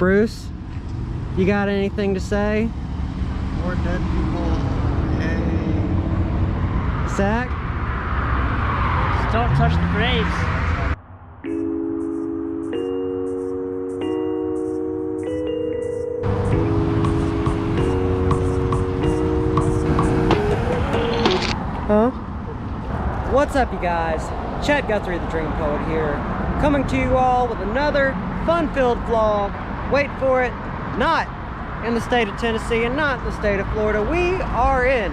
Bruce, you got anything to say? More dead people. Hey. Zach? Just don't touch the graves. Huh? What's up, you guys? Chet Guthrie, the Dream Poet here, coming to you all with another fun-filled vlog. Wait for it, not in the state of Tennessee and not in the state of Florida. We are in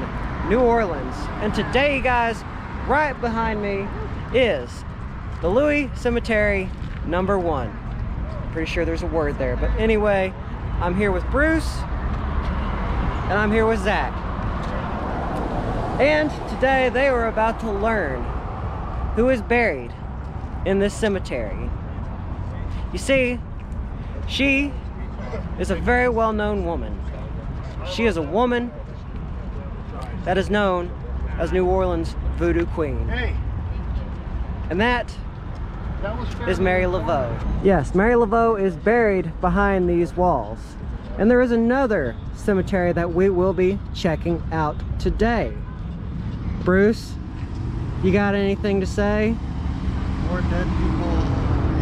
New Orleans, and today, guys, right behind me is the Louis Cemetery #1. Pretty sure there's a word there, but anyway, I'm here with Bruce, and I'm here with Zach. And today they were about to learn who is buried in this cemetery. You see, she is a very well-known woman. She is a woman that is known as New Orleans Voodoo Queen. And that is Marie Laveau. Yes, Marie Laveau is buried behind these walls. And there is another cemetery that we will be checking out today. Bruce, you got anything to say? More dead people.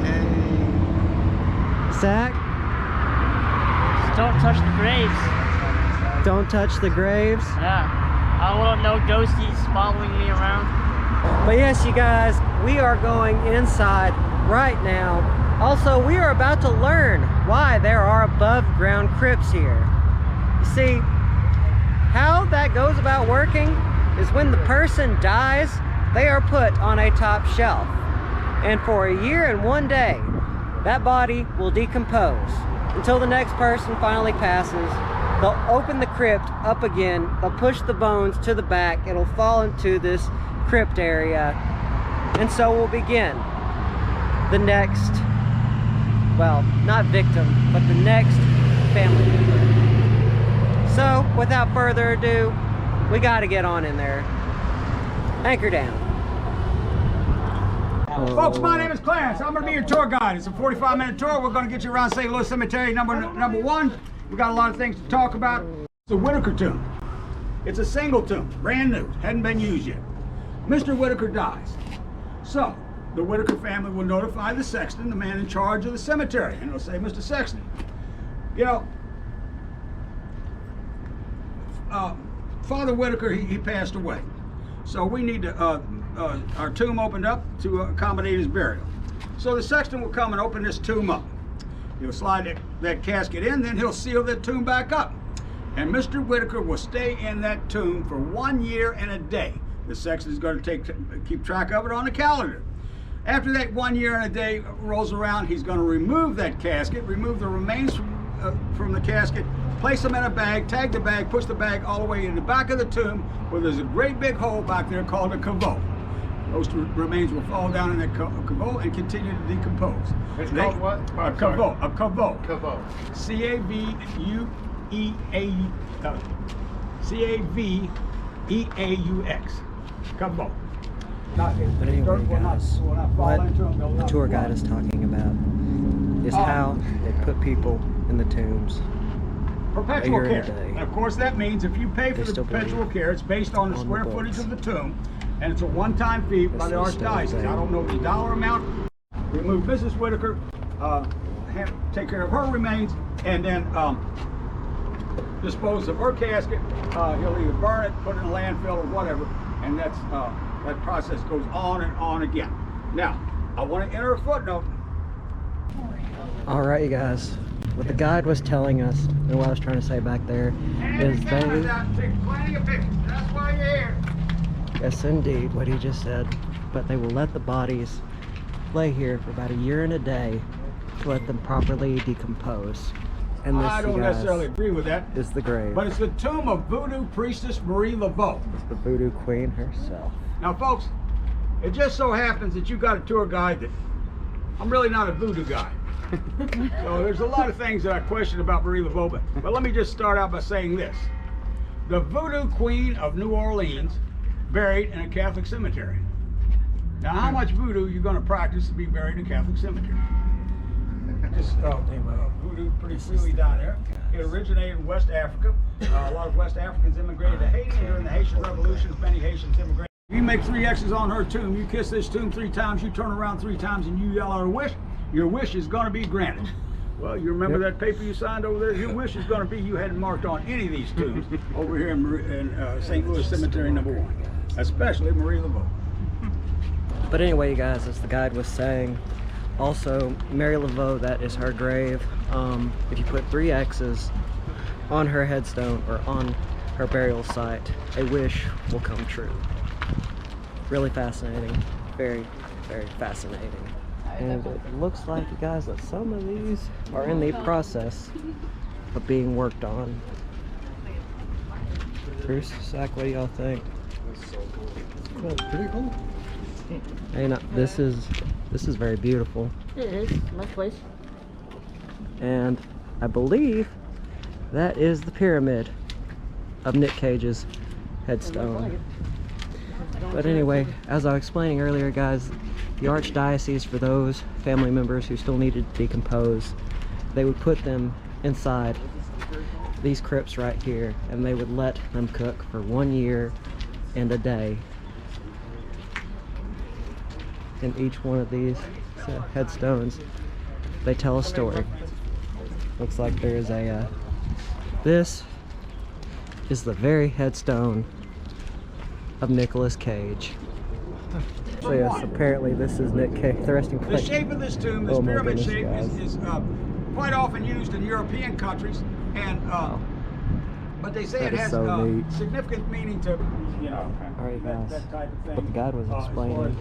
Hey. Zach? Just don't touch the graves. Don't touch the graves? Yeah. I don't want no ghosties following me around. But yes, you guys, we are going inside right now. Also, we are about to learn why there are above ground crypts here. You see, how that goes about working is when the person dies, they are put on a top shelf. And for a year and 1 day, that body will decompose until the next person finally passes. They'll open the crypt up again, they'll push the bones to the back, it'll fall into this crypt area, and so we'll begin the next, well, not victim, but the next family member. So, without further ado, we gotta get on in there. Anchor down. Folks, my name is Clarence. I'm gonna be your tour guide. It's a 45-minute tour. We're gonna get you around St. Louis Cemetery number 1. We got a lot of things to talk about. It's a Whitaker tomb. It's a single tomb, brand new, hadn't been used yet. Mr. Whitaker dies. So, the Whitaker family will notify the sexton, the man in charge of the cemetery, and they'll say, Mr. Sexton, you know, Father Whitaker, he passed away. So we need to, our tomb opened up to accommodate his burial. So the sexton will come and open this tomb up. He'll slide that casket in, then he'll seal that tomb back up. And Mr. Whitaker will stay in that tomb for 1 year and a day. The sexton is going to keep track of it on the calendar. After that 1 year and a day rolls around, he's going to remove that casket, remove the remains from the casket, place them in a bag, tag the bag, push the bag all the way in the back of the tomb where there's a great big hole back there called a caveau. Those remains will fall down in that caveau and continue to decompose. It's called what? A caveau. A caveau. Caveau. C-A-V-E-A-U-X. Caveau. But anyway, guys, what the tour guide is talking about is how they put people in the tombs. Perpetual care. And of course, that means if you pay for the perpetual care, it's based on the square footage of the tomb, and it's a one-time fee by the Archdiocese. I don't know the dollar amount. Remove Mrs. Whitaker, take care of her remains, and then dispose of her casket. He'll either burn it, put it in a landfill, or whatever, and that's that process goes on and on again. Now, I want to enter a footnote. All right, you guys. What the guide was telling us, and what I was trying to say back there, is they... Take plenty of pictures. That's why you're here. Yes, indeed, what he just said. But they will let the bodies lay here for about a year and a day to let them properly decompose. And this, I don't necessarily agree with that. Is the grave. But it's the tomb of Voodoo priestess Marie Laveau. It's the Voodoo Queen herself. Now, folks, it just so happens that you got a tour guide that I'm really not a voodoo guy. So there's a lot of things that I question about Marie Laveau, but let me just start out by saying this. The Voodoo Queen of New Orleans buried in a Catholic cemetery. Now, how much voodoo are you going to practice to be buried in a Catholic cemetery? Just, voodoo voodoo pretty freely down there. It originated in West Africa. A lot of West Africans immigrated to Haiti, and during the Haitian Revolution, many Haitians immigrated. You make 3 X's on her tomb, you kiss this tomb 3 times, you turn around 3 times, and you yell out a wish, your wish is going to be granted. Well, you remember that paper you signed over there? Your wish is going to be you hadn't marked on any of these tombs over here in St. Louis Cemetery #1, especially Marie Laveau. But anyway, you guys, as the guide was saying, also Marie Laveau, that is her grave. If you put 3 X's on her headstone or on her burial site, a wish will come true. Really fascinating. Very, very fascinating. And it looks like, you guys, that some of these are in the process of being worked on. Bruce, Zach, what do y'all think? Cool, pretty cool. Hey, no, this is very beautiful. It is. Nice place. And I believe that is the pyramid of Nick Cage's headstone. But anyway, as I was explaining earlier, guys, the Archdiocese, for those family members who still needed to decompose, they would put them inside these crypts right here, and they would let them cook for 1 year and a day. In each one of these headstones, they tell a story. Looks like there is a this is the very headstone of Nicolas Cage. So yes, apparently this is Nick Cage, the resting The place. shape of this tomb, this Oh my pyramid goodness, shape, guys. is quite often used in European countries, and but they say That it is has so neat. significant meaning to, you know, Alright, guys, that type of thing. what the guide was As far as, explaining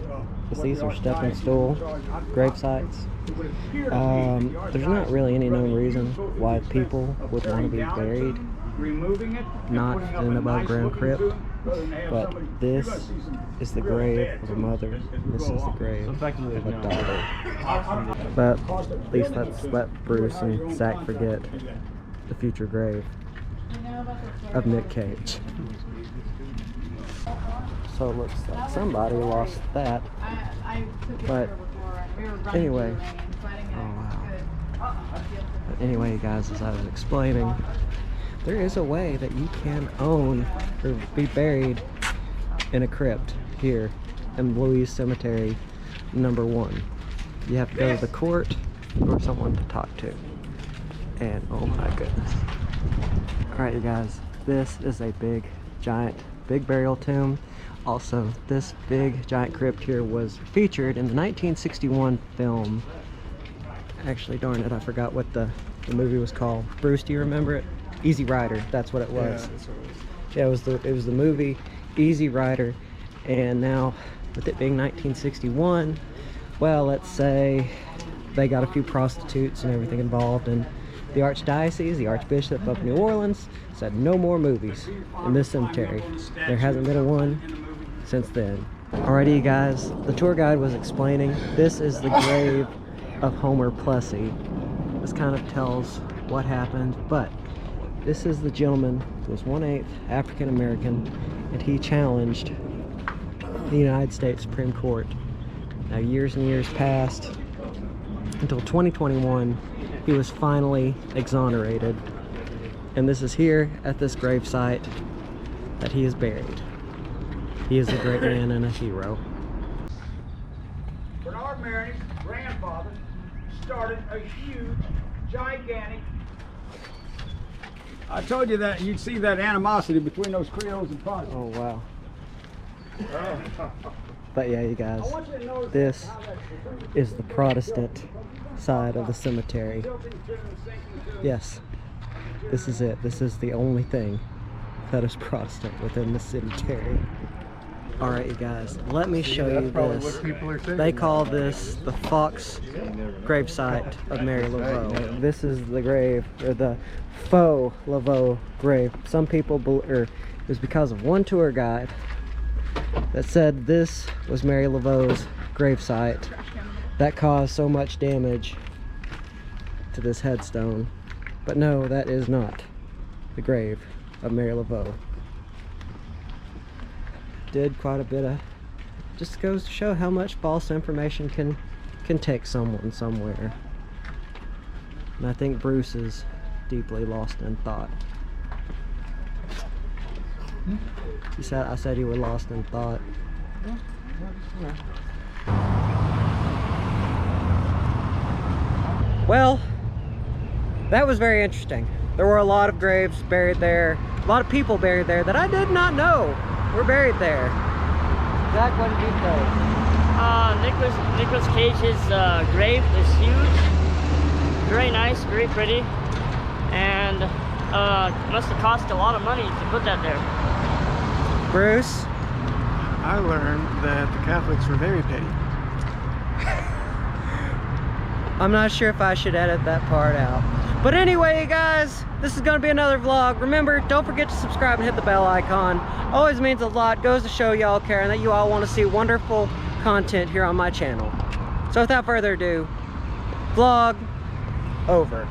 is what these the are stepping Archdiocese stool is charged. grave sites. It would appear to me that the There's not really any known reason why Archdiocese people of would want to be tearing down a buried tomb, removing it, and not putting up in a an above nice ground looking crypt, tomb, rather than have but somebody- this you're gonna see some is the real grave dead of a mother. as you This go is the along. grave effectively, of a no. daughter. But at least let's let Bruce and Zach forget the future grave of Nick Cage. So it looks like somebody lost that. But anyway, But anyway, guys, as I was explaining, there is a way that you can own or be buried in a crypt here in Louise Cemetery #1. You have to go to the court or someone to talk to. And oh my goodness. Alright, you guys, this is a big, giant, big burial tomb. Also, this big, giant crypt here was featured in the 1961 film. Actually, darn it, I forgot what the movie was called. Bruce, do you remember it? Easy Rider, that's what it was. Yeah, that's what it was. Yeah, it was the movie Easy Rider, and now with it being 1961, well, let's say they got a few prostitutes and everything involved, and the Archdiocese, the Archbishop of New Orleans, said no more movies in this cemetery. There hasn't been a one since then. Alrighty, you guys, the tour guide was explaining, this is the grave of Homer Plessy. This kind of tells what happened, but this is the gentleman who was 1/8 African American, and he challenged the United States Supreme Court. Now, years and years passed until 2021. He was finally exonerated, and this is here at this grave site that he is buried. He is a great man and a hero. Bernard Marion's grandfather started a huge, gigantic. I told you that you'd see that animosity between those Creoles and Protestants. Oh wow. But yeah, you guys, I want you to notice this how that's is the Protestant side of the cemetery. tilting to and sinking to. Yes, this is it. This is the only thing that is Protestant within the cemetery. Alright, you guys, let me show you probably this. what people are saying. They call this the Fox gravesite of Marie Laveau. This is the grave, or the faux Laveau grave. Some people, it was because of one tour guide that said this was Marie Laveau's gravesite that caused so much damage to this headstone. But no, that is not the grave of Marie Laveau. Did quite a bit of, just goes to show how much false information can take someone somewhere. And I think Bruce is deeply lost in thought. I said you were lost in thought. Well, that was very interesting. There were a lot of graves buried there, a lot of people buried there that I did not know were buried there. Zach, what did you say? Nicolas Cage's grave is huge, very nice, very pretty, and must have cost a lot of money to put that there. Bruce? I learned that the Catholics were very petty. I'm not sure if I should edit that part out. But anyway, guys, this is going to be another vlog. Remember, don't forget to subscribe and hit the bell icon. Always means a lot. Goes to show y'all care and that you all want to see wonderful content here on my channel. So without further ado, vlog over.